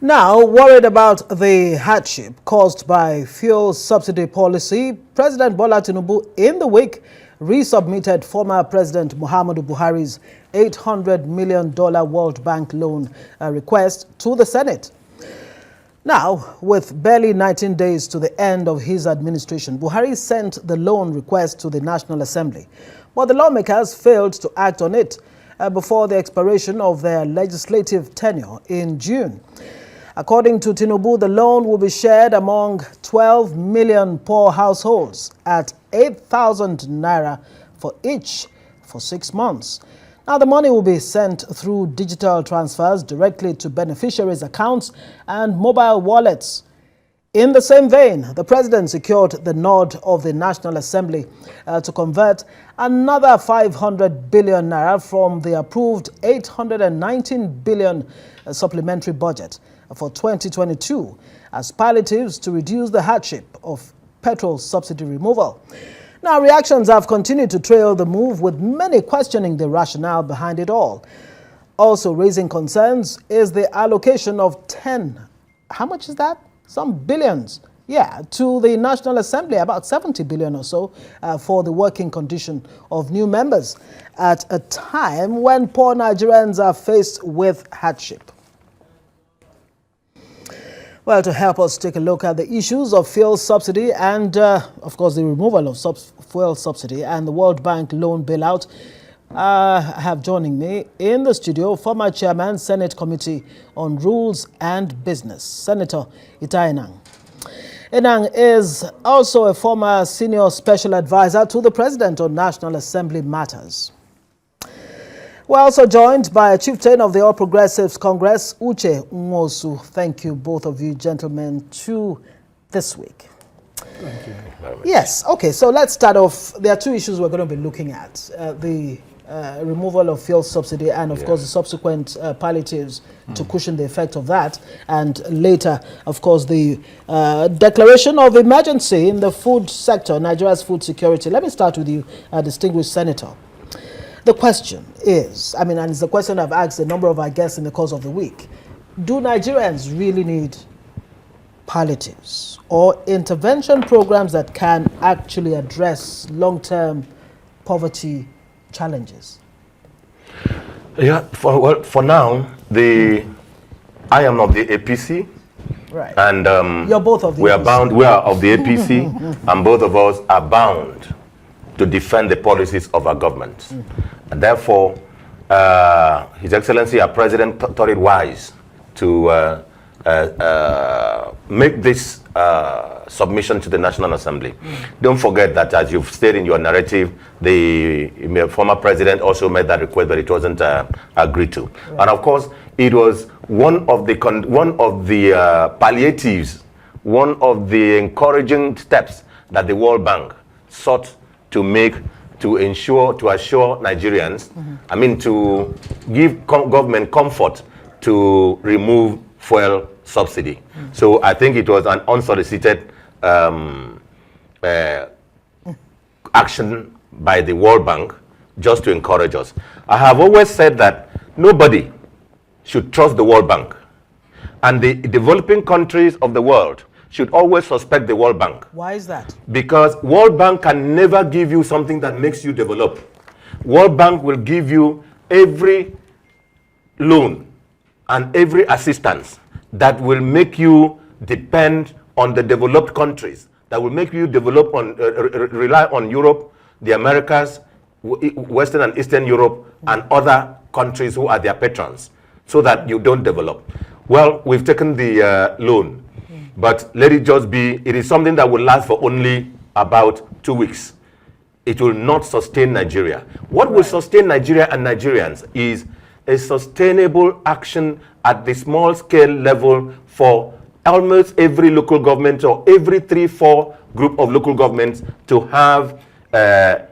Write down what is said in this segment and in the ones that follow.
Now, worried about the hardship caused by fuel subsidy policy, President Bola Tinubu in the week resubmitted former President Muhammadu Buhari's $800 million World Bank loan request to the Senate. Now, with barely 19 days to the end of his administration, Buhari sent the loan request to the National Assembly, but the lawmakers failed to act on it before the expiration of their legislative tenure in June. According to Tinubu, the loan will be shared among 12 million poor households at 8,000 naira for each for 6 months. Now, the money will be sent through digital transfers directly to beneficiaries' accounts and mobile wallets. In the same vein, the president secured the nod of the National Assembly to convert another 500 billion naira from the approved 819 billion supplementary budget for 2022 as palliatives to reduce the hardship of petrol subsidy removal. Now, reactions have continued to trail the move, with many questioning the rationale behind it all. Also raising concerns is the allocation of 10, how much is that? Some billions, to the National Assembly, about 70 billion or so for the working condition of new members at a time when poor Nigerians are faced with hardship. Well, to help us take a look at the issues of fuel subsidy and, of course, the removal of fuel subsidy and the World Bank loan bailout, I have joining me in the studio former Chairman, Senate Committee on Rules and Business, Senator Enang. Enang is also a former senior special advisor to the President on National Assembly matters. We're also joined by a chieftain of the All Progressives Congress, Uche Nwosu. Thank you, both of you gentlemen, to this week. Thank you. Yes, okay, so let's start off. There are two issues we're going to be looking at. The removal of fuel subsidy and, of course, the subsequent palliatives to cushion the effect of that. And later, of course, the declaration of emergency in the food sector, Nigeria's food security. Let me start with you, distinguished senator. The question is, and it's the question I've asked a number of our guests in the course of the week, do Nigerians really need palliatives or intervention programs that can actually address long-term poverty challenges? Yeah, for now, I am of the APC. Right. And you're both of the we APC. We are of the APC, and both of us are bound to defend the policies of our government. And therefore, His Excellency, our President, thought it wise to make this submission to the National Assembly. Don't forget that, as you've stated in your narrative, the former president also made that request, but it wasn't agreed to. Right. And of course, it was one of the palliatives, one of the encouraging steps that the World Bank sought to make to assure Nigerians, to give government comfort to remove fuel subsidy. So I think it was an unsolicited action by the World Bank just to encourage us. I have always said that nobody should trust the World Bank, and the developing countries of the world should always suspect the World Bank. Why is that? Because World Bank can never give you something that makes you develop. World Bank will give you every loan and every assistance that will make you depend on the developed countries, that will make you develop on rely on Europe, the Americas, Western and Eastern Europe, and other countries who are their patrons, so that you don't develop. Well, we've taken the loan. But let it just be, it is something that will last for only about 2 weeks. It will not sustain Nigeria. What will sustain Nigeria and Nigerians is a sustainable action at the small scale level for almost every local government or every 3-4 group of local governments to have a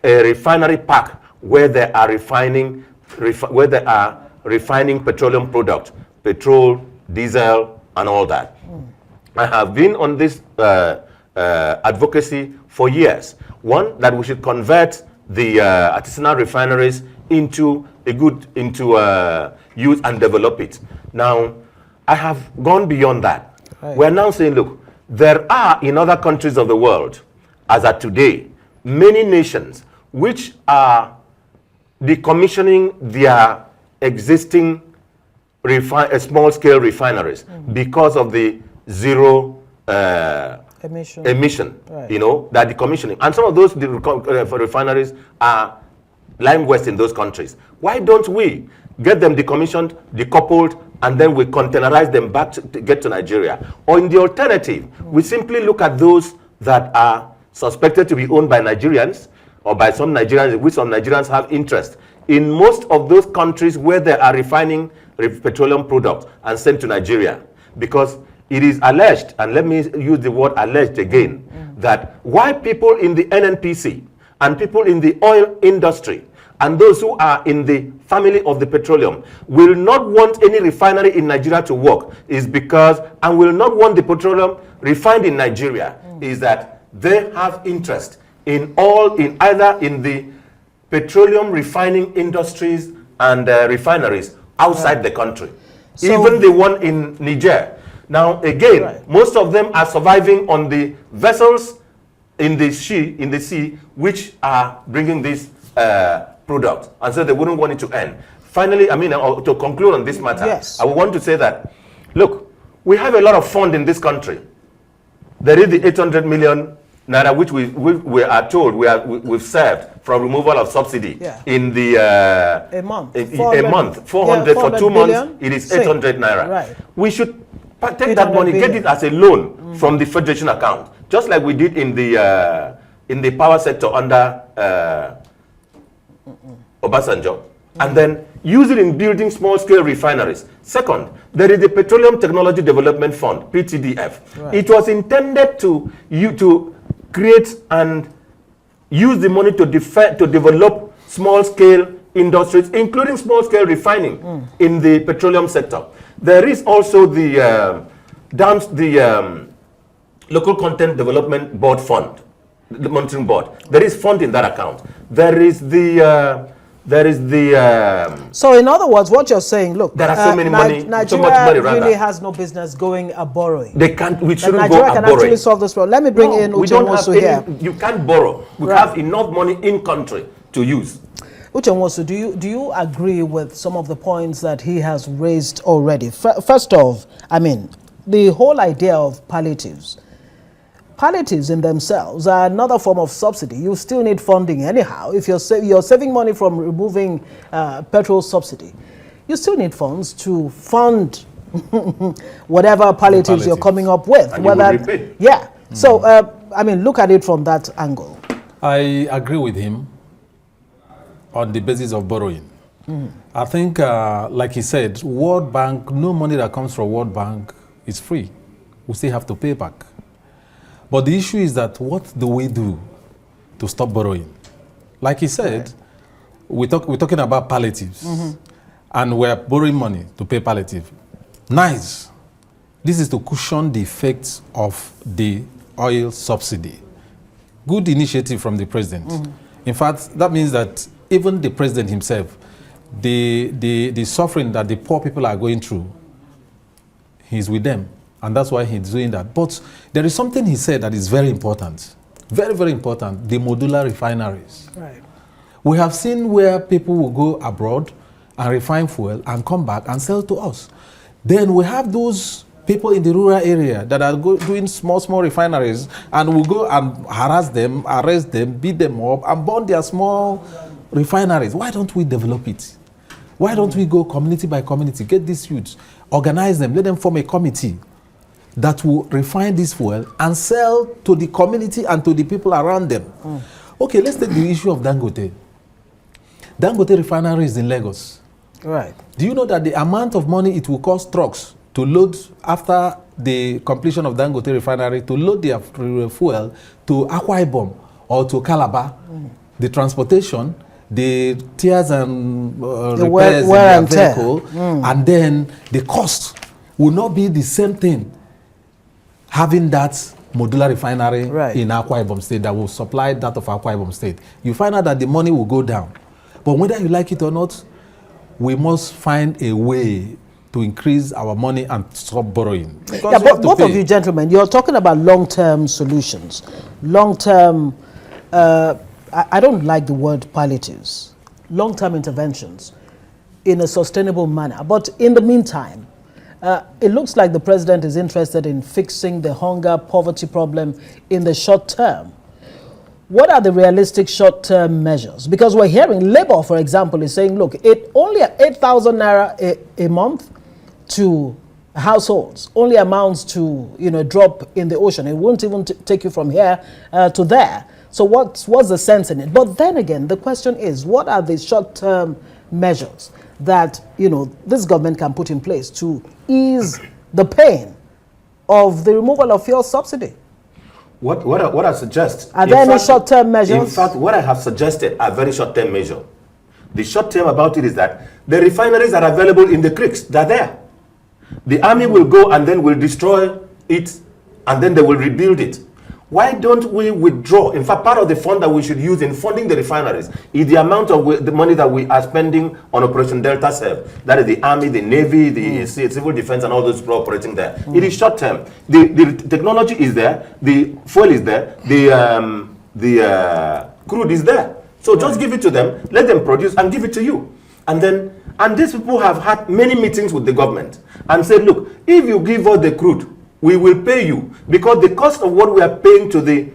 refinery park where they are refining petroleum products, petrol, diesel, and all that. I have been on this advocacy for years. One, that we should convert the artisanal refineries into use and develop it. Now, I have gone beyond that. Right. We're now saying, look, there are in other countries of the world, as at today, many nations which are decommissioning their existing small-scale refineries because of the zero emission, right. you know, that decommissioning. And some of those refineries are lying west in those countries. Why don't we get them decommissioned, decoupled, and then we containerize them back to get to Nigeria? Or in the alternative, we simply look at those that are suspected to be owned by Nigerians or by some Nigerians, which some Nigerians have interest in most of those countries where they are refining petroleum products and sent to Nigeria. Because it is alleged, and let me use the word alleged again, that why people in the NNPC and people in the oil industry and those who are in the family of the petroleum will not want any refinery in Nigeria to work is because, and will not want the petroleum refined in Nigeria, is that they have interest in either in the petroleum refining industries and refineries outside the country. So, even the one in Niger. Now again, most of them are surviving on the vessels in the sea which are bringing this product, and so they wouldn't want it to end. Finally, I mean, to conclude on this matter, I would want to say that, look, we have a lot of fund in this country. There is the 800 million naira which we are told we've saved from removal of subsidy in the a month. 400 for 2 months. It is 800 naira. Right. We should take that money, get it as a loan from the federation account, just like we did in the power sector under Obasanjo, and then use it in building small-scale refineries. Second, there is the Petroleum Technology Development Fund, PTDF. Right. It was intended to create and use the money to develop small-scale industries, including small-scale refining in the petroleum sector. There is also the Local Content Development Board Fund, the monitoring board. There is fund in that account. There is the so in other words, what you're saying, look, there are so many money, Nigeria so much money really has no business going borrowing. They can't. We shouldn't Nigeria go can borrowing. actually solve this problem. Let me bring in Uche Nwosu here. You can't borrow. We have enough money in country to use. Uche Nwosu, do you agree with some of the points that he has raised already? First off, I mean, the whole idea of palliatives. Palliatives in themselves are another form of subsidy. You still need funding anyhow. If you're saving money from removing petrol subsidy, you still need funds to fund whatever palliatives you're coming up with. And So, I mean, look at it from that angle. I agree with him on the basis of borrowing. I think, like he said, World Bank, no money that comes from World Bank is free. We still have to pay back. But the issue is that what do we do to stop borrowing? Like he said, we're talking about palliatives, and we're borrowing money to pay palliative. Nice. This is to cushion the effects of the oil subsidy. Good initiative from the president. In fact, that means that even the president himself, the suffering that the poor people are going through, he's with them. And that's why he's doing that. But there is something he said that is very important. Very, very important. The modular refineries. Right. We have seen where people will go abroad and refine fuel and come back and sell to us. Then we have those people in the rural area that are doing small refineries, and we'll go and harass them, arrest them, beat them up, and burn their small refineries. Why don't we develop it? Why don't we go community by community, get these youths, organize them, let them form a committee that will refine this fuel and sell to the community and to the people around them. Okay, let's take the issue of Dangote. Dangote refinery is in Lagos. Right. Do you know that the amount of money it will cost trucks to load after the completion of Dangote refinery to load their fuel to Akwa Ibom or to Calabar, the transportation, the tears and repairs in their vehicle, and then the cost will not be the same thing having that modular refinery in Akwa Ibom State that will supply that of Akwa Ibom State. You find out that the money will go down. But whether you like it or not, we must find a way to increase our money and stop borrowing. Yeah, but both of you gentlemen, you're talking about long-term solutions. Long-term, I don't like the word palliatives. Long-term interventions in a sustainable manner. But in the meantime, it looks like the president is interested in fixing the hunger, poverty problem in the short term. What are the realistic short-term measures? Because we're hearing Labour, for example, is saying, look, it only 8,000 naira a month to households only amounts to, you know, a drop in the ocean. It won't even take you from here to there. So what's the sense in it? But then again, the question is, what are the short-term measures that, you know, this government can put in place to ease the pain of the removal of fuel subsidy? What I suggest... Are there any short-term measures? In fact, what I have suggested are very short-term measures. The short-term about it is that the refineries are available in the creeks. They're there. The army will go and then will destroy it, and then they will rebuild it. Why don't we withdraw? In fact, part of the fund that we should use in funding the refineries is the amount of the money that we are spending on Operation Delta Serve. That is the Army, the Navy, the Civil Defense, and all those people operating there. It is short term. The technology is there. The fuel is there. The crude is there. So just give it to them, let them produce, and give it to you. And these people have had many meetings with the government and said, look, if you give us the crude, we will pay you, because the cost of what we are paying to the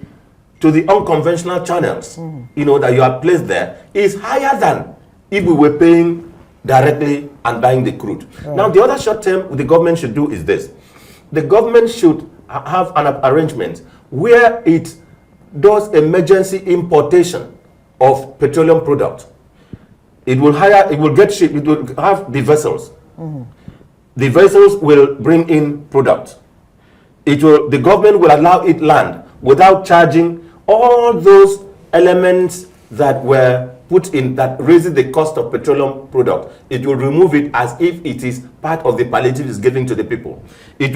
unconventional channels, you know, that you have placed there is higher than if we were paying directly and buying the crude. Now, the other short term the government should do is this. The government should have an arrangement where it does emergency importation of petroleum products. It will get shipped, it will have the vessels. The vessels will bring in products. The government will allow it land without charging all those elements that were put in that raises the cost of petroleum product. It will remove it as if it is part of the palliative is given to the people. The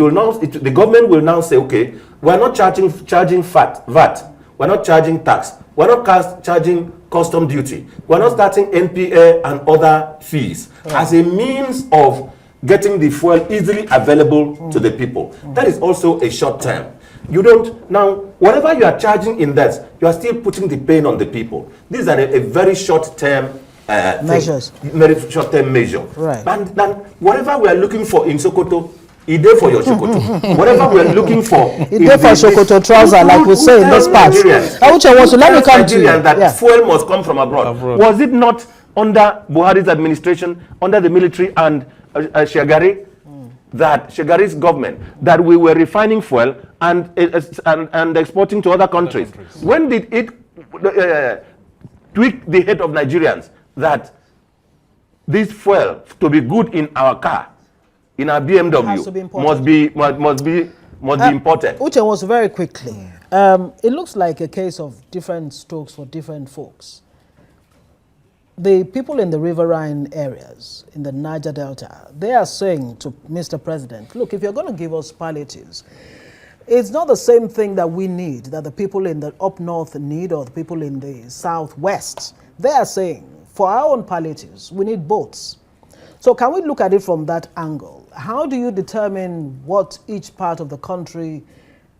government will now say, okay, we're not charging VAT, we're not charging tax, we're not charging custom duty, we're not starting NPA and other fees as a means of getting the fuel easily available to the people. That is also a short term. You don't, now, whatever you are charging in that, you are still putting the pain on the people. These are a very short term measures. Very short term measure. Right. And whatever we are looking for in Sokoto, it's there for your Sokoto. Whatever we are looking for, it's there for Sokoto trouser, like we say in this part. Uche, let me come to you. That fuel must come from abroad. Was it not under Buhari's administration, under the military and Shagari, that Shagari's government, that we were refining fuel and exporting to other countries? When did it tweak the head of Nigerians that this fuel, to be good in our car, in our BMW, must be imported? Uche was very quickly. It looks like a case of different strokes for different folks. The people in the riverine areas, in the Niger Delta, they are saying to Mr. President, look, if you're going to give us palliatives, it's not the same thing that we need, that the people in the up north need, or the people in the southwest. They are saying, for our own palliatives, we need boats. So can we look at it from that angle? How do you determine what each part of the country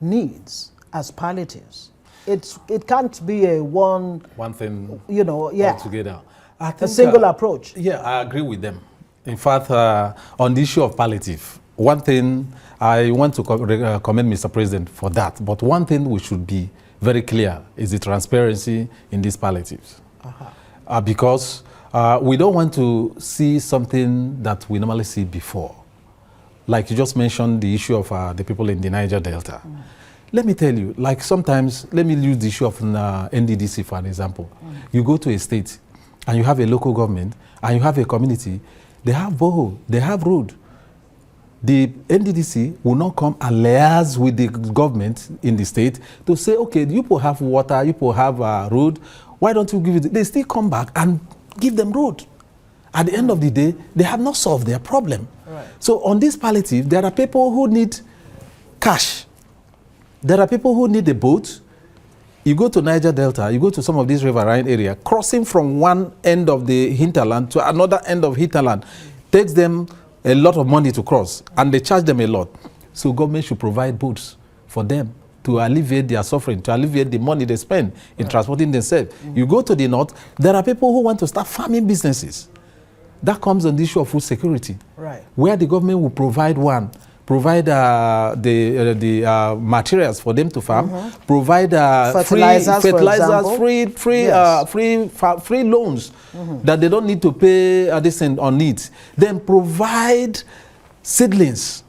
needs as palliatives? It can't be a one thing, you know, altogether. I think, a single approach. Yeah, I agree with them. In fact, on the issue of palliative, one thing I want to commend Mr. President for that, but one thing we should be very clear is the transparency in these palliatives. Because we don't want to see something that we normally see before. Like you just mentioned the issue of the people in the Niger Delta. Let me tell you, like sometimes, let me use the issue of NDDC for an example. You go to a state, and you have a local government, and you have a community, they have borehole, they have road. The NDDC will not come and liaise with the government in the state to say, okay, you people have water, you people have road, why don't you give it? They still come back and give them road. At the end of the day, they have not solved their problem. Right. So on this palliative, there are people who need cash. There are people who need a boat. You go to Niger Delta, you go to some of these riverine area, crossing from one end of the hinterland to another end of hinterland takes them a lot of money to cross, and they charge them a lot. So government should provide boats for them to alleviate their suffering, to alleviate the money they spend in transporting themselves. You go to the north, there are people who want to start farming businesses. That comes on the issue of food security, where the government will provide the materials for them to farm, provide free fertilizers, free loans that they don't need to pay addition on it. Then provide seedlings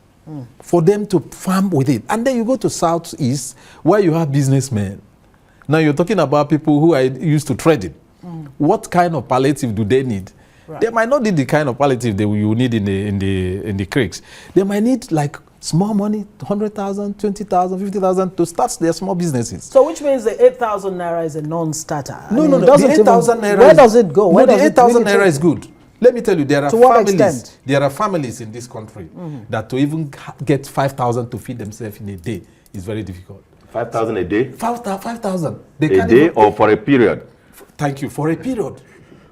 for them to farm with it. And then you go to Southeast, where you have businessmen. Now you're talking about people who are used to trading. What kind of palliative do they need? They might not need the kind of palliative that you need in the creeks. They might need like small money, 100,000, 20,000, 50,000 to start their small businesses. So which means the 8,000 naira is a non-starter? No, the 8,000 naira. Where does it go? No, the 8,000 naira is good. Let me tell you, there are families in this country that to even get 5,000 to feed themselves in a day is very difficult. 5,000 a day? 5,000. A day or for a period? Thank you, for a period.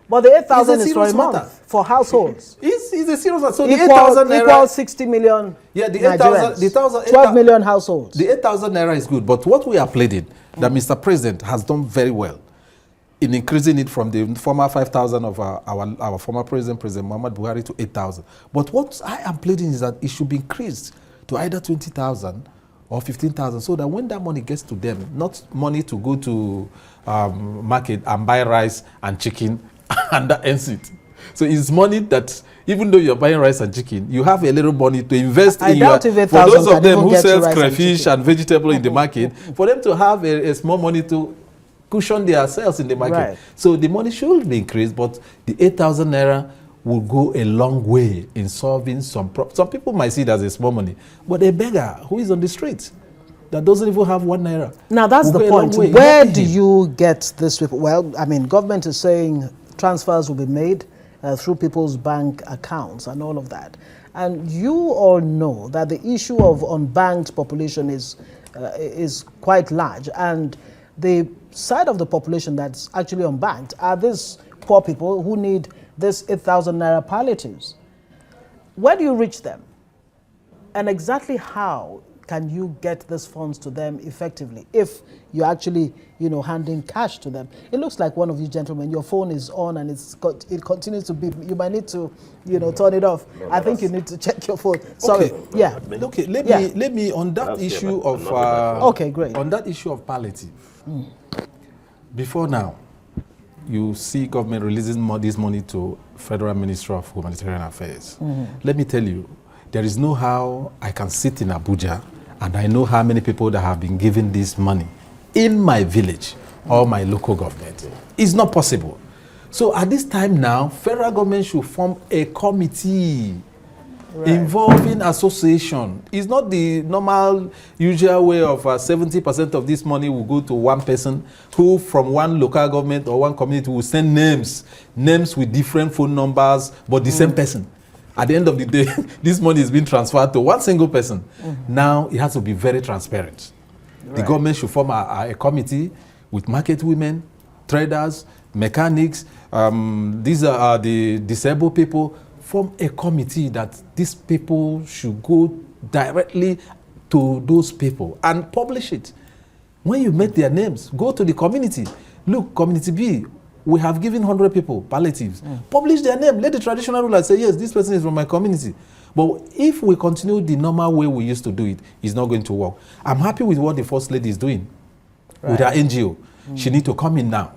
But the 8,000 is for a month, for households. It's a serious matter. So the 8,000 naira equals 60 million. Yeah, the 8,000, 12 million households. The 8,000 naira is good, but what we are pleading that Mr. President has done very well in increasing it from the former 5,000 of our former President Muhammad Buhari to 8,000. But what I am pleading is that it should be increased to either 20,000 or 15,000, so that when that money gets to them, not money to go to market and buy rice and chicken and that ends it. So it's money that, even though you're buying rice and chicken, you have a little money to invest in your, for those of them who sell crayfish and vegetable in the market, for them to have a small money to cushion their sales in the market. So the money should be increased, but the 8,000 naira will go a long way in solving some problems. Some people might see it as a small money, but a beggar who is on the street that doesn't even have 1 naira. Now that's the point. Where do you get this? Well, I mean, government is saying transfers will be made through people's bank accounts and all of that. And you all know that the issue of unbanked population is quite large. And the side of the population that's actually unbanked are these poor people who need this 8,000 naira palliatives. Where do you reach them? And exactly how can you get these funds to them effectively if you're actually, handing cash to them? It looks like one of you gentlemen, your phone is on and it continues to beep. You might need to, turn it off. I think you need to check your phone. Sorry. Okay. Yeah. Okay. Let me on that issue of okay, great. On that issue of palliative. Before now, you see government releasing this money to Federal Ministry of Humanitarian Affairs. Let me tell you, there is no how I can sit in Abuja and I know how many people that have been given this money in my village or my local government. It's not possible. So at this time now, federal government should form a committee involving association. It's not the normal, usual way of 70% of this money will go to one person who from one local government or one community will send names with different phone numbers, but the same person. At the end of the day, this money is being transferred to one single person. Now, it has to be very transparent. The government should form a committee with market women, traders, mechanics. These are the disabled people. Form a committee that these people should go directly to those people and publish it. When you make their names, go to the community. Look, community B, we have given 100 people palliatives. Publish their name. Let the traditional ruler say, yes, this person is from my community. But if we continue the normal way we used to do it, it's not going to work. I'm happy with what the First Lady is doing with her NGO. She needs to come in now.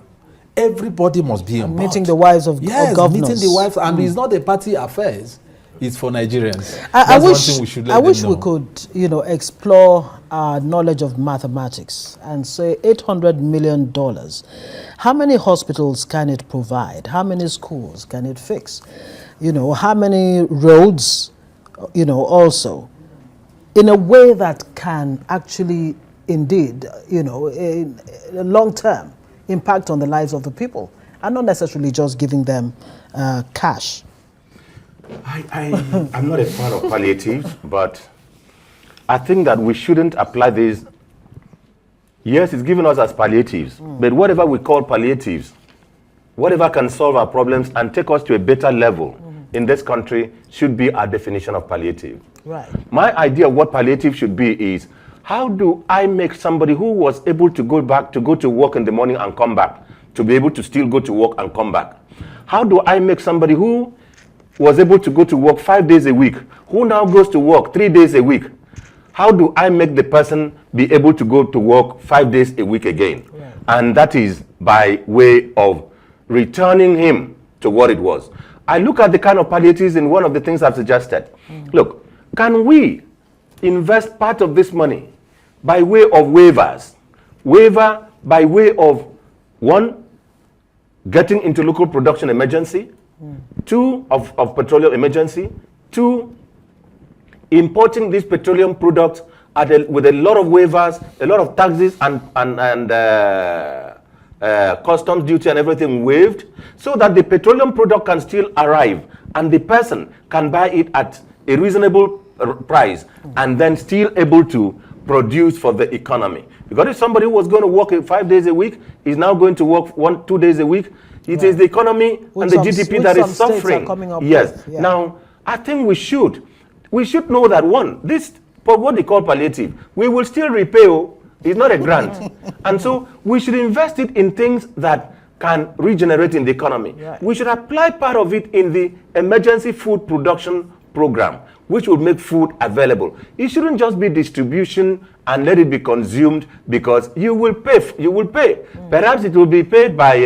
Everybody must be on board. Meeting the wives of governors. Meeting the wives, and it's not a party affairs. It's for Nigerians. I wish we could, explore our knowledge of mathematics and say $800 million. How many hospitals can it provide? How many schools can it fix? How many roads, also, in a way that can actually, indeed, in a long term, impact on the lives of the people, and not necessarily just giving them cash. I'm not a fan of palliatives, but I think that we shouldn't apply this. Yes, it's given us as palliatives, but whatever we call palliatives, whatever can solve our problems and take us to a better level, in this country should be our definition of palliative. Right. My idea of what palliative should be is, how do I make somebody who was able to go to work in the morning and come back, to be able to still go to work and come back? How do I make somebody who was able to go to work 5 days a week, who now goes to work 3 days a week, how do I make the person be able to go to work 5 days a week again? Right. And that is by way of returning him to what it was. I look at the kind of palliatives in one of the things I've suggested. Look, can we invest part of this money by way of waivers? Waiver by way of, one, getting into local production emergency, two, of petroleum emergency, two, importing these petroleum products with a lot of waivers, a lot of taxes and customs duty and everything waived, so that the petroleum product can still arrive and the person can buy it at a reasonable price and then still able to produce for the economy. Because if somebody who was going to work 5 days a week is now going to work 2 days a week, it is the economy and the GDP that is suffering. Yes. Yeah. Now, I think we should know that, one, this, what they call palliative, we will still repay. It's not a grant. And so we should invest it in things that can regenerate in the economy. Right. We should apply part of it in the emergency food production program, which will make food available. It shouldn't just be distribution and let it be consumed, because you will pay. You will pay. Perhaps it will be paid by,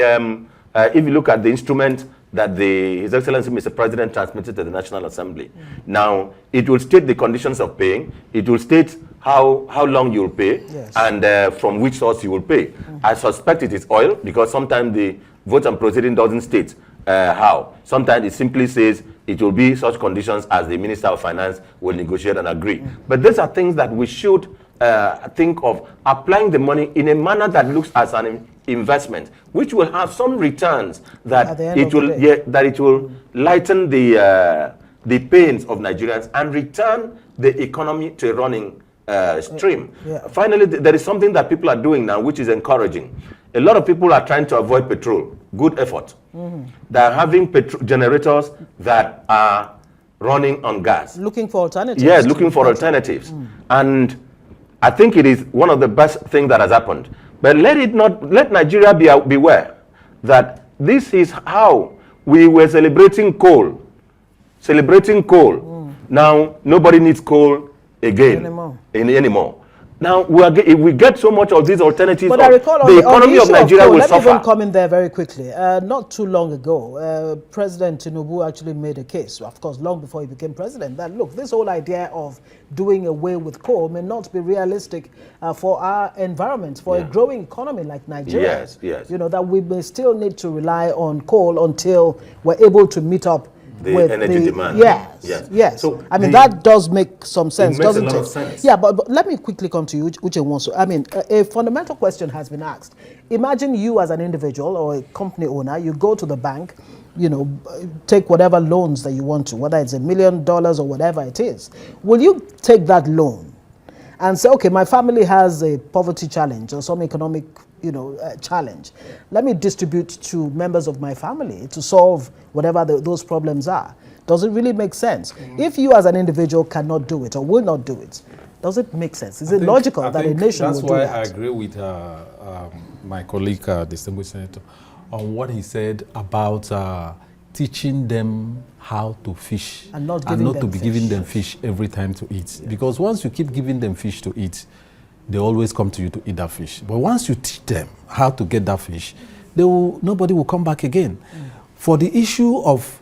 if you look at the instrument that His Excellency Mr. President transmitted to the National Assembly. Now, it will state the conditions of paying. It will state how long you will pay, yes, and from which source you will pay. I suspect it is oil, because sometimes the vote and proceeding doesn't state how. Sometimes it simply says it will be such conditions as the Minister of Finance will negotiate and agree. But these are things that we should think of applying the money in a manner that looks as an investment, which will have some returns that it will lighten the pains of Nigerians and return the economy to a running stream. Finally, there is something that people are doing now which is encouraging. A lot of people are trying to avoid petrol. Good effort. They are having generators that are running on gas. Looking for alternatives. Yes, looking for alternatives. And I think it is one of the best things that has happened. But let Nigeria beware that this is how we were celebrating coal. Now, nobody needs coal again anymore. Now, if we get so much of these alternatives, but I recall the economy of Nigeria will suffer. Let me even come in there very quickly. Not too long ago, President Tinubu actually made a case, of course, long before he became president, that, look, this whole idea of doing away with coal may not be realistic for our environment, for a growing economy like Nigeria. Yes. You know, that we may still need to rely on coal until we're able to meet up with energy demand. Yes. So I mean, that does make some sense, doesn't it? It makes a lot of sense. Yeah, but let me quickly come to you, Uche Nwosu. I mean, a fundamental question has been asked. Imagine you as an individual or a company owner, you go to the bank, you know, take whatever loans that you want to, whether it's $1 million or whatever it is. Will you take that loan and say, okay, my family has a poverty challenge or some economic challenge. Let me distribute to members of my family to solve whatever those problems are. Does it really make sense? If you as an individual cannot do it or will not do it, does it make sense? Is it logical that a nation will do that? That's why I agree with my colleague, distinguished senator, on what he said about teaching them how to fish and not to be giving them fish every time to eat. Because once you keep giving them fish to eat, they always come to you to eat that fish. But once you teach them how to get that fish, nobody will come back again. For the issue of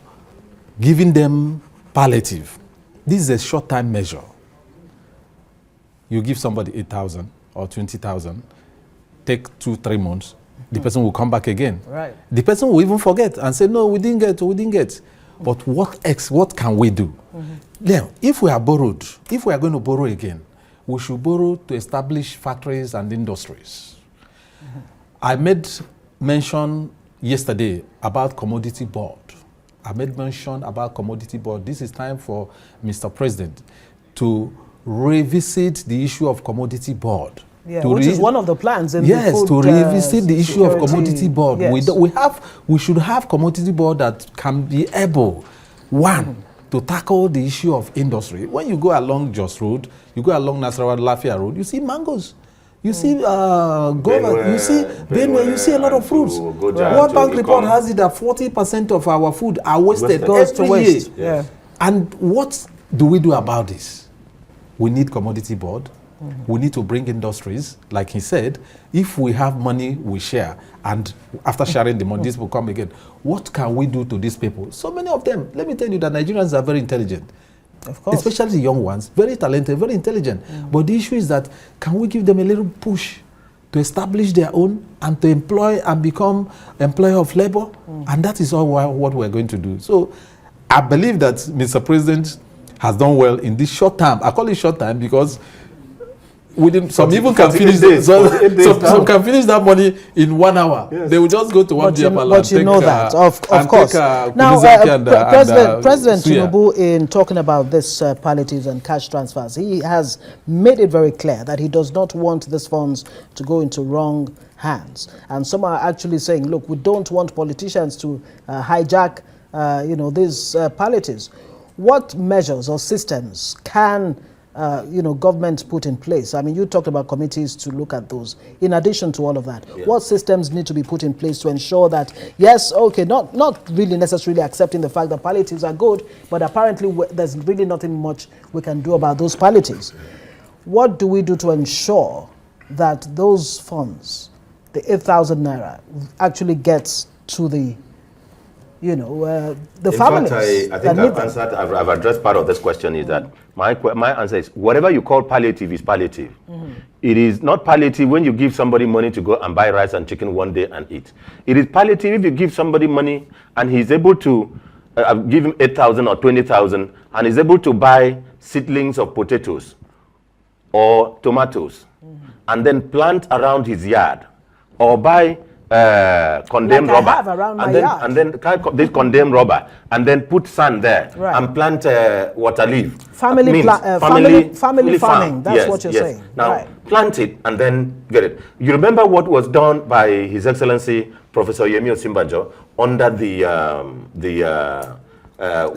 giving them palliative, this is a short-time measure. You give somebody 8,000 or 20,000, take 2-3 months, the person will come back again. Right. The person will even forget and say, no, we didn't get. But what can we do? Now, if we are going to borrow again, we should borrow to establish factories and industries. I made mention yesterday about commodity board. This is time for Mr. President to revisit the issue of commodity board. Yeah, which is one of the plans in the food, to revisit the issue of commodity board. Yes. We should have commodity board that can be able, One, to tackle the issue of industry. When you go along Jos Road, you go along Nasarawa Lafia Road, you see mangoes. You see guava, you see Benue, you see a lot of fruits. World Bank report has it that 40% of our food are wasted every year. Yeah. And what do we do about this? We need commodity board. We need to bring industries. Like he said, if we have money, we share. And after sharing the money, this will come again. What can we do to these people? So many of them, let me tell you that Nigerians are very intelligent. Of course. Especially the young ones, very talented, very intelligent. But the issue is that, can we give them a little push to establish their own and to employ and become employer of labor? And that is all what we're going to do. So I believe that Mr. President has done well in this short time. I call it short time because some even can finish some can finish that money in 1 hour. Yes. They will just go to one beer parlour. But you know that, of course. Now, President Tinubu, in talking about this palliatives and cash transfers, he has made it very clear that he does not want these funds to go into wrong hands. And some are actually saying, look, we don't want politicians to hijack, these palliatives. What measures or systems can government put in place? I mean, you talked about committees to look at those. In addition to all of that, what systems need to be put in place to ensure that, yes, okay, not really necessarily accepting the fact that palliatives are good, but apparently there's really nothing much we can do about those palliatives. What do we do to ensure that those funds, the 8,000 naira, actually gets to the the families? In fact, I think I've addressed part of this question. Is that my answer is, whatever you call palliative is palliative. It is not palliative when you give somebody money to go and buy rice and chicken one day and eat. It is palliative if you give somebody money and he's able to give him 8,000 or 20,000 and is able to buy seedlings of potatoes or tomatoes and then plant around his yard, or buy condemned rubber and then this condemned rubber and then put sand there and plant water leaf. Family farming. That's what you're saying. Now plant it and then get it. You remember what was done by His Excellency Professor Yemi Osinbajo under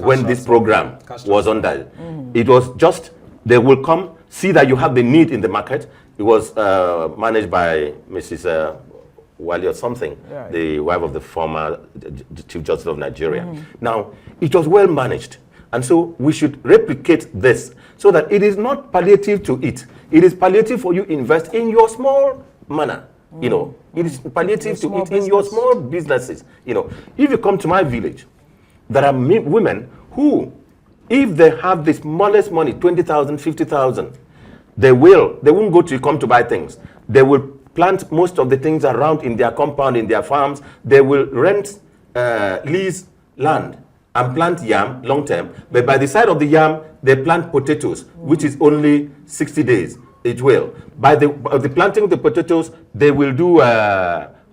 when this program was under. It was just, they will come see that you have the need in the market. It was managed by Mrs. Wali or something, the wife of the former Chief Justice of Nigeria. Now, it was well managed. And so we should replicate this so that it is not palliative to it. It is palliative for you invest in your small manner. It is palliative to it in your small businesses. If you come to my village, there are women who, if they have the smallest money, 20,000, 50,000, they won't go to come to buy things. They will plant most of the things around in their compound, in their farms. They will rent, lease land and plant yam long term. But by the side of the yam, they plant potatoes, which is only 60 days. It will. By the planting of the potatoes, they will do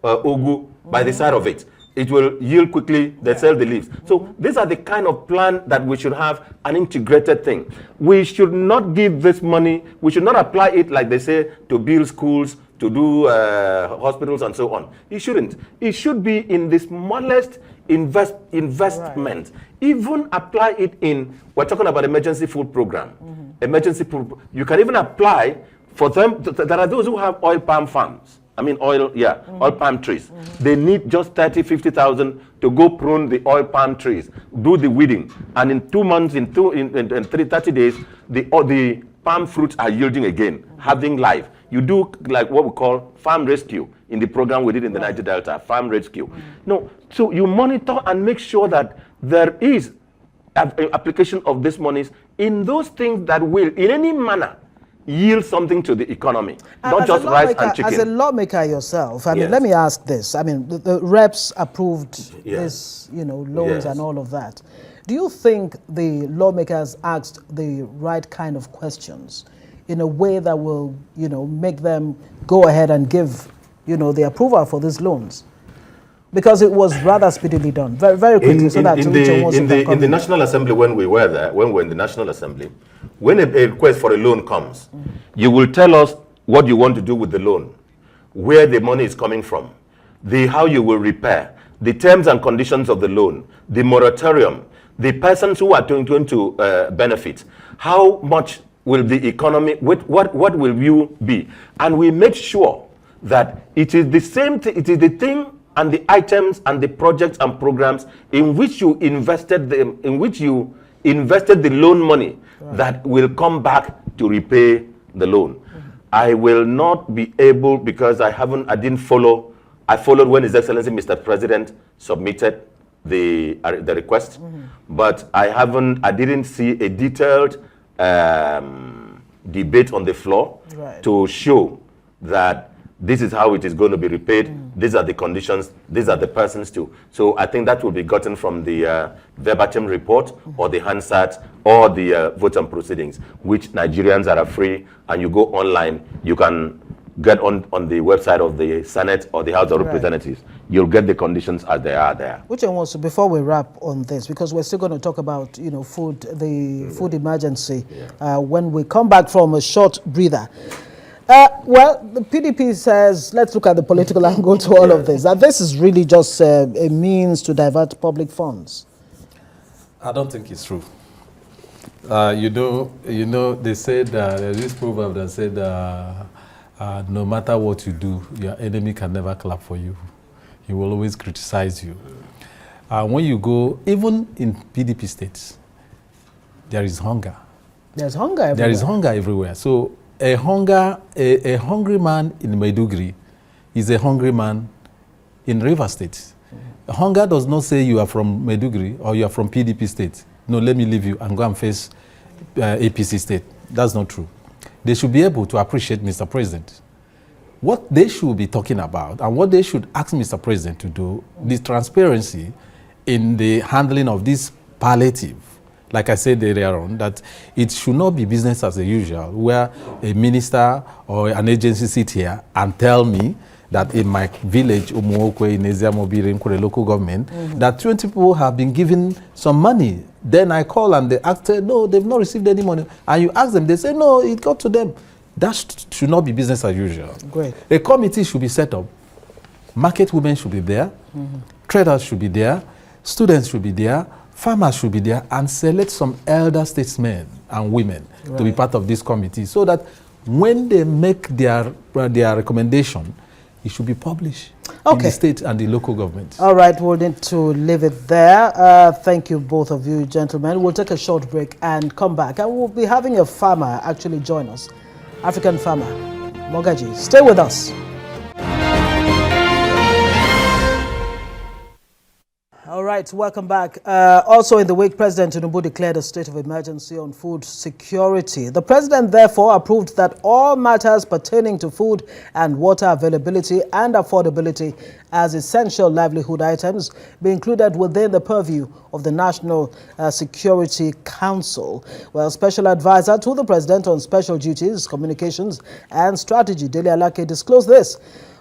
ugu by the side of it. It will yield quickly, they sell the leaves. So these are the kind of plan that we should have, an integrated thing. We should not give this money, we should not apply it, like they say, to build schools, to do hospitals and so on. It shouldn't. It should be in the smallest investment. Even apply it in, we're talking about emergency food program. Emergency food, you can even apply for them. There are those who have oil palm farms. Oil palm trees. They need just 30, 50,000 to go prune the oil palm trees, do the weeding, and in 2 months, in 30 days, the palm fruits are yielding again, having life. You do like what we call farm rescue in the program we did in the Niger Delta, farm rescue. No, so you monitor and make sure that there is application of these monies in those things that will, in any manner, yield something to the economy, not just rice and chicken. As a lawmaker yourself, let me ask this. The reps approved this, loans and all of that. Do you think the lawmakers asked the right kind of questions in a way that will, make them go ahead and give, the approval for these loans? Because it was rather speedily done, very, very quickly. In the National Assembly, when we were in the National Assembly, when a request for a loan comes, you will tell us what you want to do with the loan, where the money is coming from, how you will repair, the terms and conditions of the loan, the moratorium, the persons who are going to benefit. How much will the economy, what will you be? And we make sure that it is the same thing, it is the thing and the items and the projects and programs in which you invested the loan money that will come back to repay the loan. I will not be able, because I didn't follow. I followed when His Excellency Mr. President submitted the request, but I didn't see a detailed debate on the floor to show that this is how it is going to be repaid. These are the conditions. These are the persons too. So I think that will be gotten from the verbatim report or the Hansard or the vote and proceedings, which Nigerians are free, and you go online, you can get on the website of the Senate or the House of Representatives. You'll get the conditions as they are there. Uche Nwosu, before we wrap on this, because we're still going to talk about food, the food emergency when we come back from a short breather. Well, the PDP says, let's look at the political angle to all of this, that this is really just a means to divert public funds. I don't think it's true. They said, there's this proverb that said, no matter what you do, your enemy can never clap for you. He will always criticize you. When you go, even in PDP states, there is hunger. There's hunger everywhere. There is hunger everywhere. So a hungry man in Maiduguri is a hungry man in River State. Hunger does not say you are from Maiduguri or you are from PDP state. No, let me leave you and go and face APC state. That's not true. They should be able to appreciate Mr. President. What they should be talking about and what they should ask Mr. President to do, the transparency in the handling of this palliative. Like I said earlier on, that it should not be business as usual, where a minister or an agency sit here and tell me that in my village, Umuokwe, in Eziamobiri, in Kure local government, that 20 people have been given some money. Then I call and they ask, no, they've not received any money. And you ask them, they say, no, it got to them. That should not be business as usual. Great. A committee should be set up. Market women should be there. Traders should be there. Students should be there. Farmers should be there, and select some elder statesmen and women to be part of this committee, so that when they make their recommendation, it should be published in the state and the local government. All right, we'll need to leave it there. Thank you, both of you, gentlemen. We'll take a short break and come back, and we'll be having a farmer actually join us, African farmer, Mogaji. Stay with us. All right, welcome back. Also in the week, President Tinubu declared a state of emergency on food security. The president therefore approved that all matters pertaining to food and water availability and affordability as essential livelihood items be included within the purview of the National Security Council. Well, Special Advisor to the President on Special Duties, Communications and Strategy, Dele Alake, disclosed this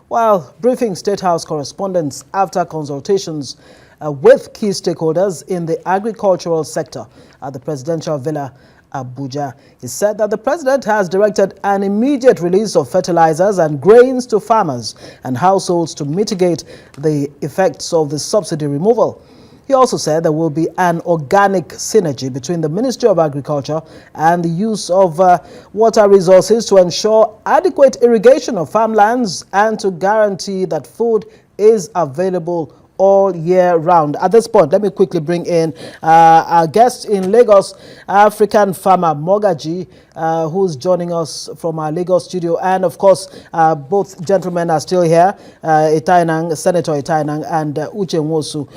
while briefing State House correspondents after consultations with key stakeholders in the agricultural sector at the Presidential Villa, Abuja. He said that the president has directed an immediate release of fertilizers and grains to farmers and households to mitigate the effects of the subsidy removal. He also said there will be an organic synergy between the Ministry of Agriculture and the use of water resources to ensure adequate irrigation of farmlands and to guarantee that food is available all year round. At this point, let me quickly bring in our guest in Lagos, African farmer Mogaji, who's joining us from our Lagos studio. And of course, both gentlemen are still here, Senator Enang and Uche Nwosu.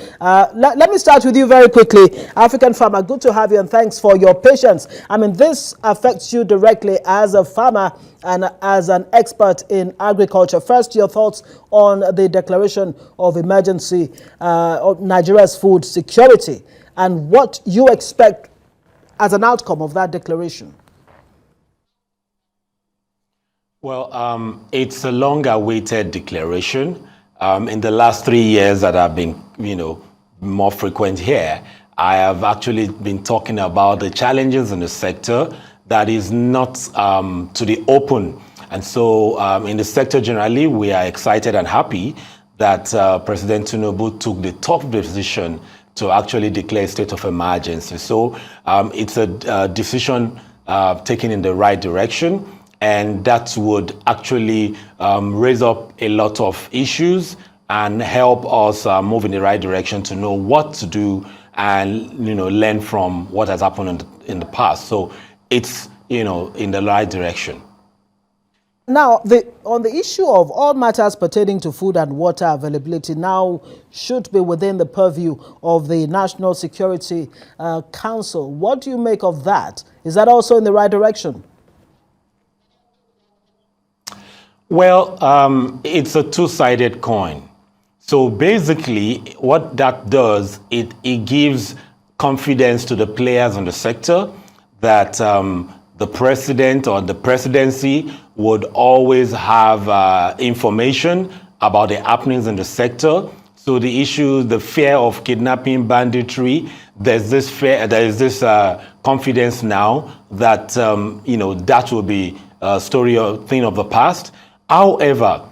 Let me start with you very quickly. African farmer, good to have you and thanks for your patience. I mean, this affects you directly as a farmer and as an expert in agriculture. First, your thoughts on the declaration of emergency of Nigeria's food security and what you expect as an outcome of that declaration. Well, it's a long-awaited declaration. In the last 3 years that I've been, more frequent here, I have actually been talking about the challenges in the sector that is not to the open. And so in the sector generally, we are excited and happy that President Tinubu took the tough decision to actually declare a state of emergency. So it's a decision taken in the right direction, and that would actually raise up a lot of issues and help us move in the right direction to know what to do and learn from what has happened in the past. So it's in the right direction. Now, on the issue of all matters pertaining to food and water availability now should be within the purview of the National Security Council. What do you make of that? Is that also in the right direction? Well, it's a two-sided coin. So basically, what that does, it gives confidence to the players in the sector that the president or the presidency would always have information about the happenings in the sector. So the issue, the fear of kidnapping, banditry, there's this confidence now that that will be a story or thing of the past. However,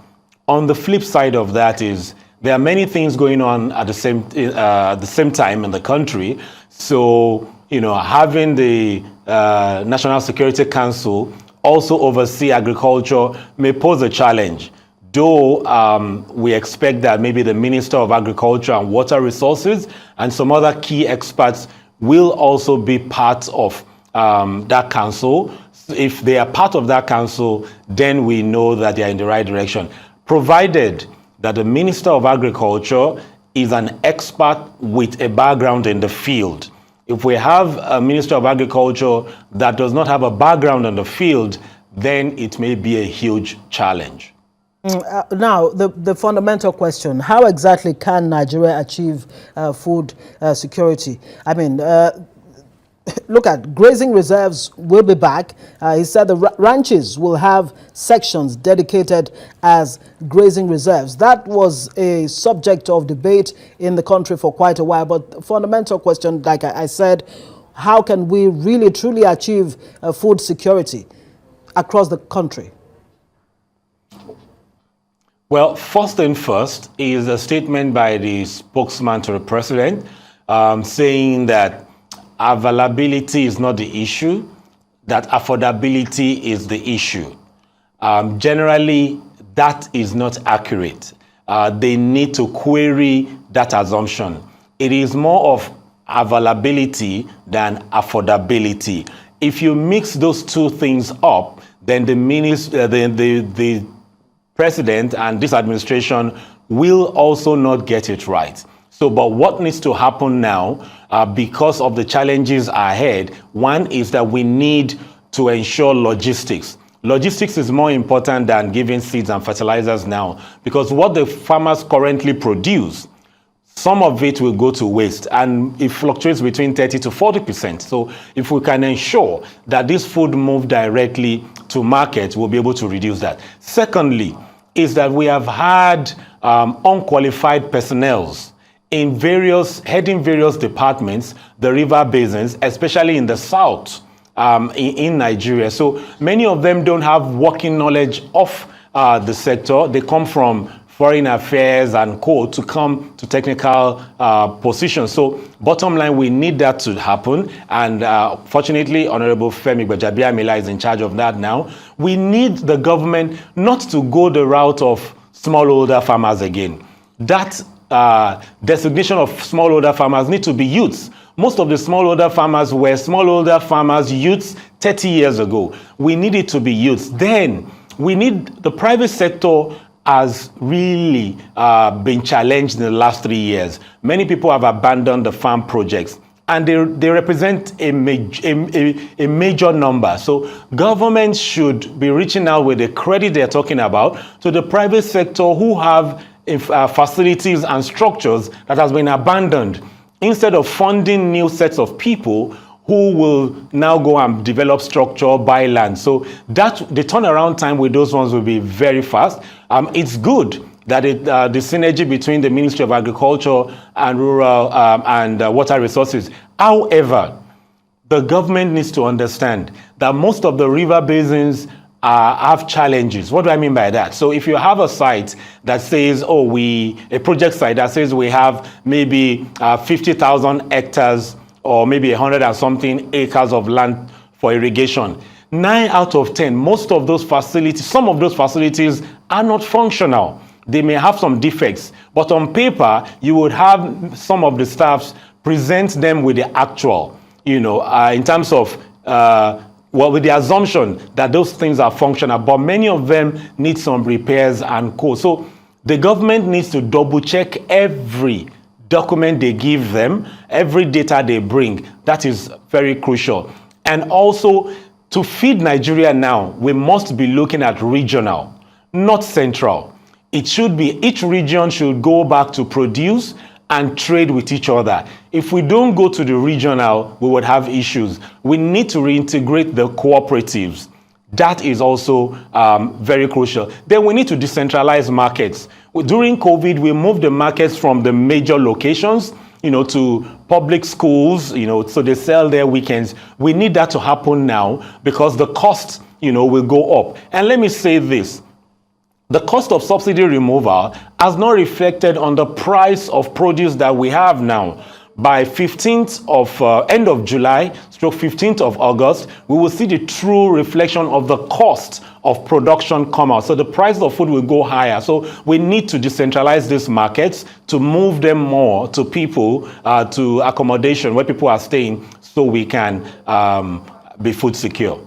on the flip side of that is there are many things going on at the same time in the country. So having the National Security Council also oversee agriculture may pose a challenge. Though we expect that maybe the Minister of Agriculture and Water Resources and some other key experts will also be part of that council. If they are part of that council, then we know that they are in the right direction, provided that the Minister of Agriculture is an expert with a background in the field. If we have a Minister of Agriculture that does not have a background in the field, then it may be a huge challenge. Now, the fundamental question, how exactly can Nigeria achieve food security? I mean, look at grazing reserves will be back. He said the ranches will have sections dedicated as grazing reserves. That was a subject of debate in the country for quite a while. But the fundamental question, like I said, how can we really truly achieve food security across the country? Well, first and first is a statement by the spokesman to the president saying that availability is not the issue, that affordability is the issue. Generally, that is not accurate. They need to query that assumption. It is more of availability than affordability. If you mix those two things up, then the president and this administration will also not get it right. So, but what needs to happen now, because of the challenges ahead, one is that we need to ensure logistics. Logistics is more important than giving seeds and fertilizers now, because what the farmers currently produce, some of it will go to waste, and it fluctuates between 30 to 40%. So if we can ensure that this food moves directly to market, we'll be able to reduce that. Secondly, is that we have had unqualified personnel heading various departments, the river basins, especially in the south in Nigeria. So many of them don't have working knowledge of the sector. They come from foreign affairs and co to come to technical positions. So bottom line, we need that to happen. And fortunately, Honorable Femi Gbajabiamila is in charge of that now. We need the government not to go the route of smallholder farmers again. That designation of smallholder farmers need to be youths. Most of the smallholder farmers were smallholder farmers, youths 30 years ago. We need it to be youths. Then we need the private sector has really been challenged in the last 3 years. Many people have abandoned the farm projects, and they represent a major number. So government should be reaching out with the credit they're talking about to the private sector who have facilities and structures that has been abandoned, instead of funding new sets of people who will now go and develop structure, buy land. So that the turnaround time with those ones will be very fast. It's good that the synergy between the Ministry of Agriculture and Rural and Water Resources. However, the government needs to understand that most of the river basins have challenges. What do I mean by that? So if you have a site that says, a project site that says we have maybe 50,000 hectares or maybe 100 and something acres of land for irrigation, 9 out of 10, most of those facilities, some of those facilities are not functional. They may have some defects, but on paper, you would have some of the staffs present them with the actual, in terms of, with the assumption that those things are functional, but many of them need some repairs and co. So the government needs to double check every document they give them, every data they bring. That is very crucial. And also, to feed Nigeria now, we must be looking at regional, not central. It should be, each region should go back to produce and trade with each other. If we don't go to the regional, we would have issues. We need to reintegrate the cooperatives. That is also very crucial. Then we need to decentralize markets. During COVID, we moved the markets from the major locations, to public schools, so they sell their weekends. We need that to happen now because the cost, will go up. And let me say this. The cost of subsidy removal has not reflected on the price of produce that we have now. By 15th of end of July, stroke 15th of August, we will see the true reflection of the cost of production come out. So the price of food will go higher. So we need to decentralize these markets to move them more to people, to accommodation where people are staying, so we can be food secure.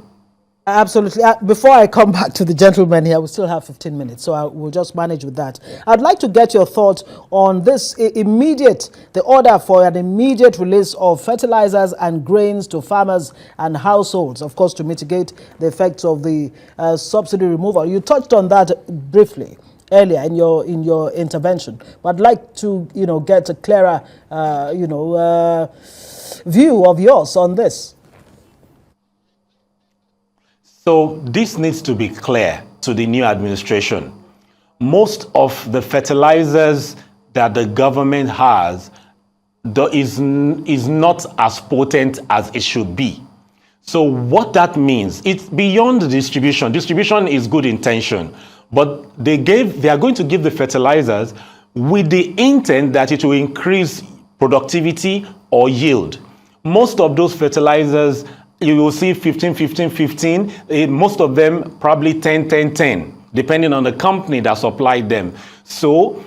Absolutely. Before I come back to the gentleman here, we still have 15 minutes, so I will just manage with that. I'd like to get your thoughts on this the order for an immediate release of fertilizers and grains to farmers and households, of course, to mitigate the effects of the subsidy removal. You touched on that briefly earlier in your intervention, but I'd like to get a clearer view of yours on this. So this needs to be clear to the new administration. Most of the fertilizers that the government has is not as potent as it should be. So what that means, it's beyond the distribution. Distribution is good intention, but they are going to give the fertilizers with the intent that it will increase productivity or yield. Most of those fertilizers, you will see 15, 15, 15. Most of them probably 10, 10, 10, depending on the company that supplied them. So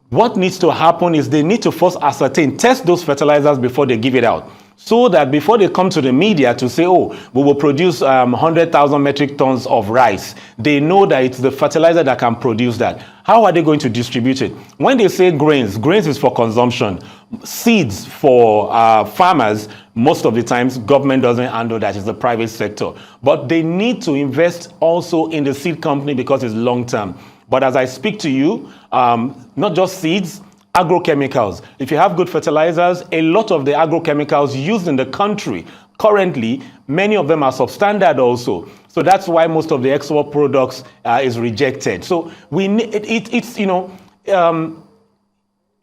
what needs to happen is they need to first test those fertilizers before they give it out. So that before they come to the media to say, we will produce 100,000 metric tons of rice, they know that it's the fertilizer that can produce that. How are they going to distribute it? When they say grains is for consumption. Seeds for farmers, most of the times, government doesn't handle that, it's the private sector. But they need to invest also in the seed company because it's long-term. But as I speak to you, not just seeds, agrochemicals. If you have good fertilizers, a lot of the agrochemicals used in the country, currently, many of them are substandard also. So that's why most of the export products is rejected. So we need,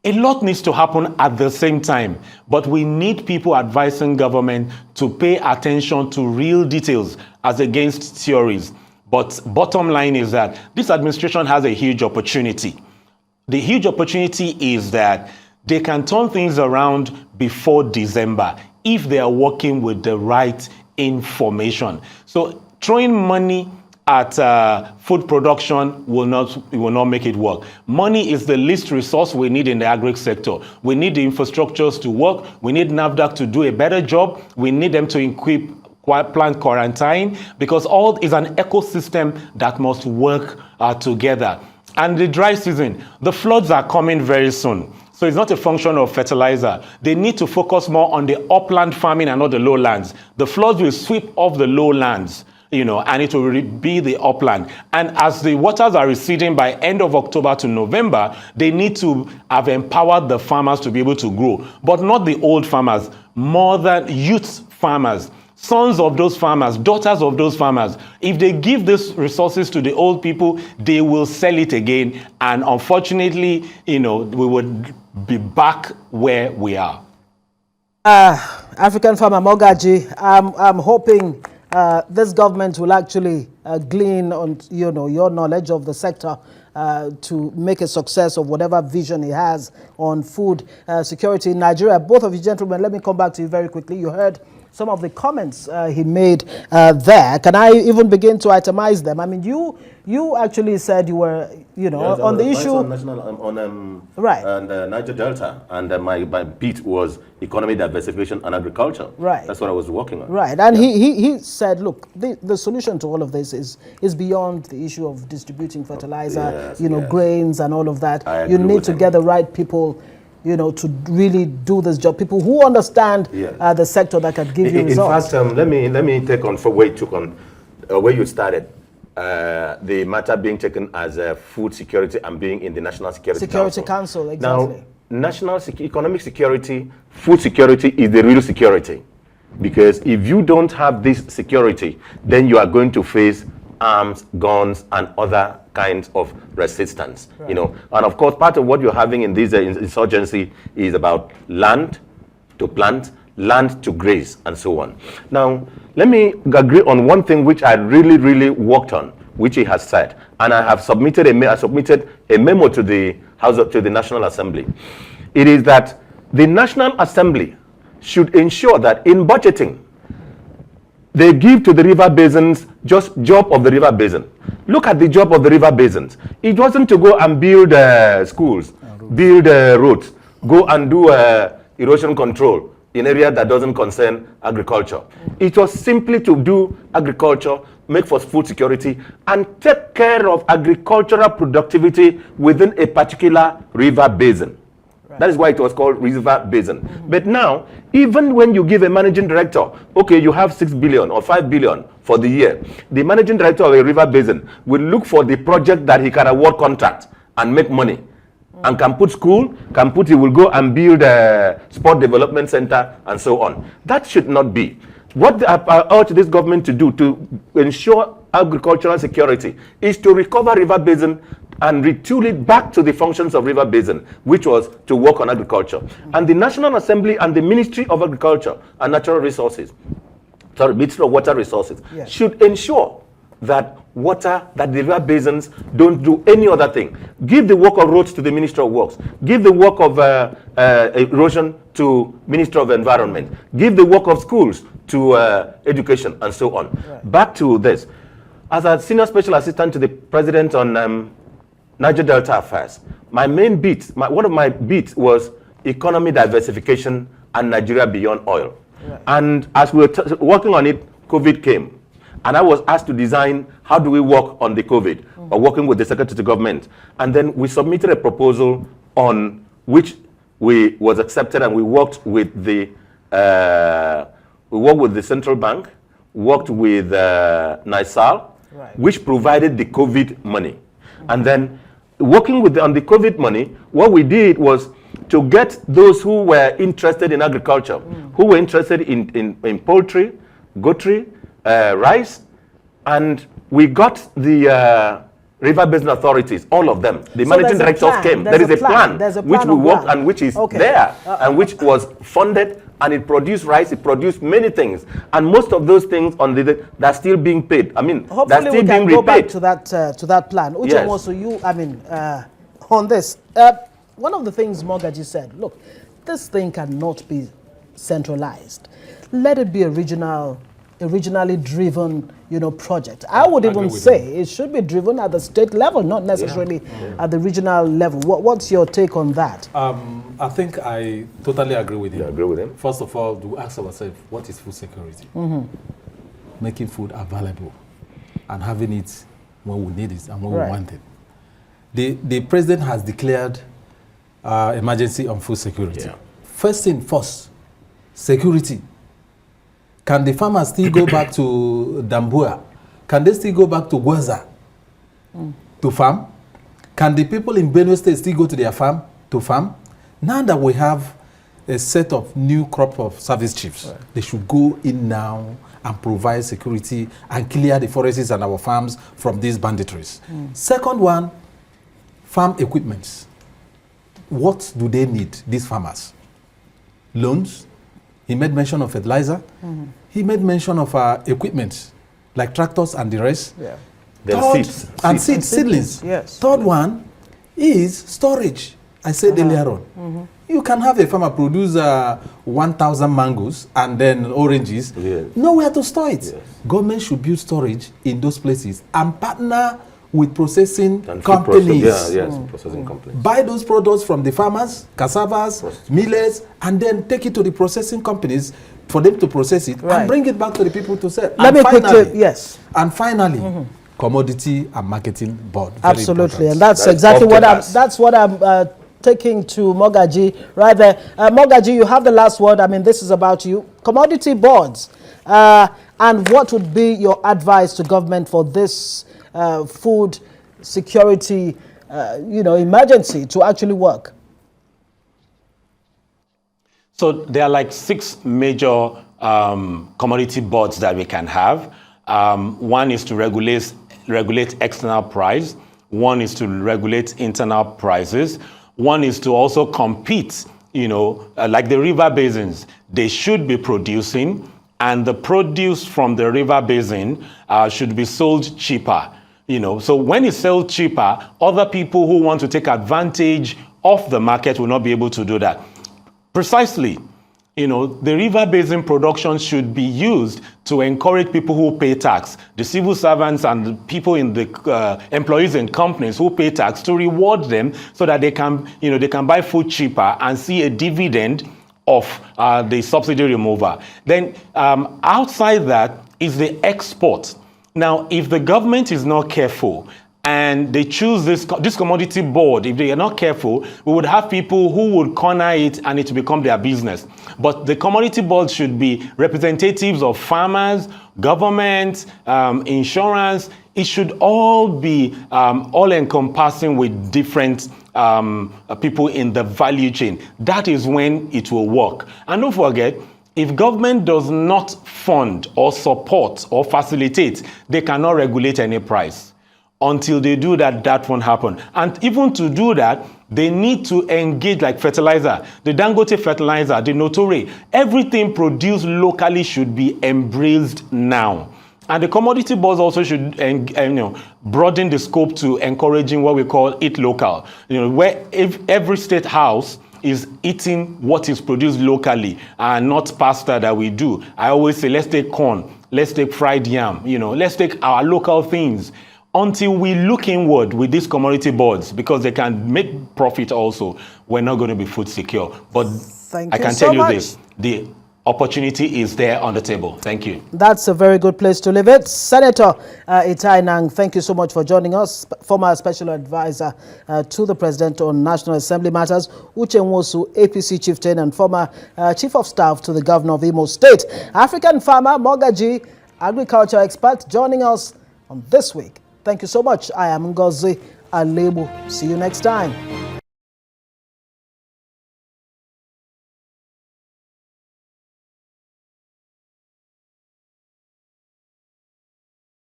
a lot needs to happen at the same time, but we need people advising government to pay attention to real details as against theories. But bottom line is that this administration has a huge opportunity. The huge opportunity is that they can turn things around before December if they are working with the right information. So throwing money at food production will not make it work. Money is the least resource we need in the agri sector. We need the infrastructures to work. We need NAFDAC to do a better job. We need them to equip plant quarantine, because all is an ecosystem that must work together. And the dry season, the floods are coming very soon. So it's not a function of fertilizer. They need to focus more on the upland farming and not the lowlands. The floods will sweep off the lowlands, and it will be the upland. And as the waters are receding by end of October to November, they need to have empowered the farmers to be able to grow, but not the old farmers, more than youth farmers. Sons of those farmers, daughters of those farmers. If they give these resources to the old people, they will sell it again. And unfortunately, we would be back where we are. African farmer Mogaji, I'm hoping this government will actually glean on, your knowledge of the sector to make a success of whatever vision he has on food security in Nigeria. Both of you gentlemen, let me come back to you very quickly. You heard some of the comments he made there. Can I even begin to itemize them? I mean, you actually said you were, on the issue on right, and Niger Delta, and my beat was economy diversification and agriculture. Right, that's what I was working on. Right, and he said, look, the solution to all of this is beyond the issue of distributing fertilizer, grains and all of that. You need to get the right people, to really do this job. People who understand the sector that can give you results. In fact, let me take on where you took on where you started. The matter being taken as food security and being in the National Security Council. Exactly. Now, national economic security, food security is the real security, because if you don't have this security, then you are going to face arms, guns, and other kinds of resistance. Right. And of course, part of what you're having in this insurgency is about land to plant, land to graze, and so on. Now, let me agree on one thing which I really, really worked on, which he has said, and I have submitted a memo to the to the National Assembly. It is that the National Assembly should ensure that in budgeting, they give to the river basins just job of the river basin. Look at the job of the river basins. It wasn't to go and build schools, build roads, go and do erosion control in area that doesn't concern agriculture. It was simply to do agriculture, make for food security, and take care of agricultural productivity within a particular river basin. Right. That is why it was called river basin. Mm-hmm. But now, even when you give a managing director, okay, you have 6 billion or 5 billion for the year, the managing director of a river basin will look for the project that he can award contract and make money. And can put school, he will go and build a sport development center and so on. That should not be. What I urge this government to do to ensure agricultural security is to recover river basin and retool it back to the functions of river basin, which was to work on agriculture. And the National Assembly and the Ministry of Agriculture and Natural Resources, Ministry of Water Resources, should ensure that the river basins don't do any other thing. Give the work of roads to the Ministry of Works. Give the work of erosion to Ministry of Environment. Give the work of schools to education and so on. Right. Back to this. As a senior special assistant to the president on Niger Delta affairs, my main beat, one of my beats was economy diversification and Nigeria beyond oil. Right. And as we were working on it, COVID came. And I was asked to design how do we work on the COVID, or working with the Secretary to Government. And then we submitted a proposal on which was accepted, and we worked with the central bank, worked with NISAL, right, which provided the COVID money. And then working on the COVID money, what we did was to get those who were interested in agriculture, who were interested in poultry, goatry, rice, and we got the river basin authorities, all of them. The managing directors came. There is a plan which we worked and which is there and which was funded, and it produced rice, it produced many things, and most of those things they're still being paid. I mean, they're still being repaid. Go back to that plan. Uche, yes. Nwosu, on this, one of the things Mogaji said, look, this thing cannot be centralized. Let it be a regionally driven, project. I would even say it should be driven at the state level, not necessarily at the regional level. What's your take on that? I think I totally agree with you. You agree with him? First of all, we ask ourselves, what is food security? Mm-hmm. Making food available and having it when we need it and when we want it. The president has declared emergency on food security. Yeah. First thing first, security. Can the farmers still go back to Dambua? Can they still go back to Gwaza to farm? Can the people in Benue State still go to their farm to farm? Now that we have a set of new crop of service chiefs, they should go in now and provide security and clear the forests and our farms from these banditries. Second one, farm equipment. What do they need, these farmers? Loans. He made mention of fertilizer. he made mention of equipment, like tractors and the rest. Yeah. Then Seedlings. Yes. Third one is storage. I said earlier on. You can have a farmer produce 1,000 mangoes and then oranges. Yes. Nowhere to store it. Yes. Government should build storage in those places and partner with processing And food companies. processing companies. Buy those products from the farmers, cassavas, millets, and then take it to the processing companies for them to process it Right. and bring it back to the people to sell. Let And me finally- quickly, yes. And finally, commodity and marketing board. Very Absolutely, important. and that's That's exactly what I'm up to taking to Mogaji right there. Mogaji, you have the last word. I mean, this is about you. Commodity boards, and what would be your advice to government for this food security, emergency to actually work? So there are like 6 major commodity boards that we can have. One is to regulate external price. One is to regulate internal prices. One is to also compete, like the river basins. They should be producing, and the produce from the river basin should be sold cheaper. So when it's sold cheaper, other people who want to take advantage of the market will not be able to do that. Precisely, the river basin production should be used to encourage people who pay tax, the civil servants and the people in the employees in companies who pay tax, to reward them so that they can buy food cheaper and see a dividend of the subsidy removal. Then outside that is the export. Now, if the government is not careful and they choose this commodity board, if they are not careful, we would have people who would corner it and it will become their business. But the commodity board should be representatives of farmers, government, insurance. It should all be all-encompassing with different people in the value chain. That is when it will work. And don't forget, if government does not fund or support or facilitate, they cannot regulate any price. Until they do that, that won't happen. And even to do that, they need to engage like fertilizer, the Dangote fertilizer, the Notori. Everything produced locally should be embraced now. And the commodity boards also should broaden the scope to encouraging what we call eat local. Where if every state house is eating what is produced locally and not pasta that we do. I always say, let's take corn, let's take fried yam, let's take our local things. Until we look inward with these commodity boards, because they can make profit also, we're not going to be food secure. But I can tell you this, the opportunity is there on the table. Thank you. That's a very good place to leave it. Senator Enang, thank you so much for joining us. Former Special Advisor to the President on National Assembly Matters, Uche Nwosu, APC Chieftain and former Chief of Staff to the Governor of Imo State. African farmer, Mogaji, agriculture expert, joining us on This Week. Thank you so much. I am Ngozi Alebu. See you next time.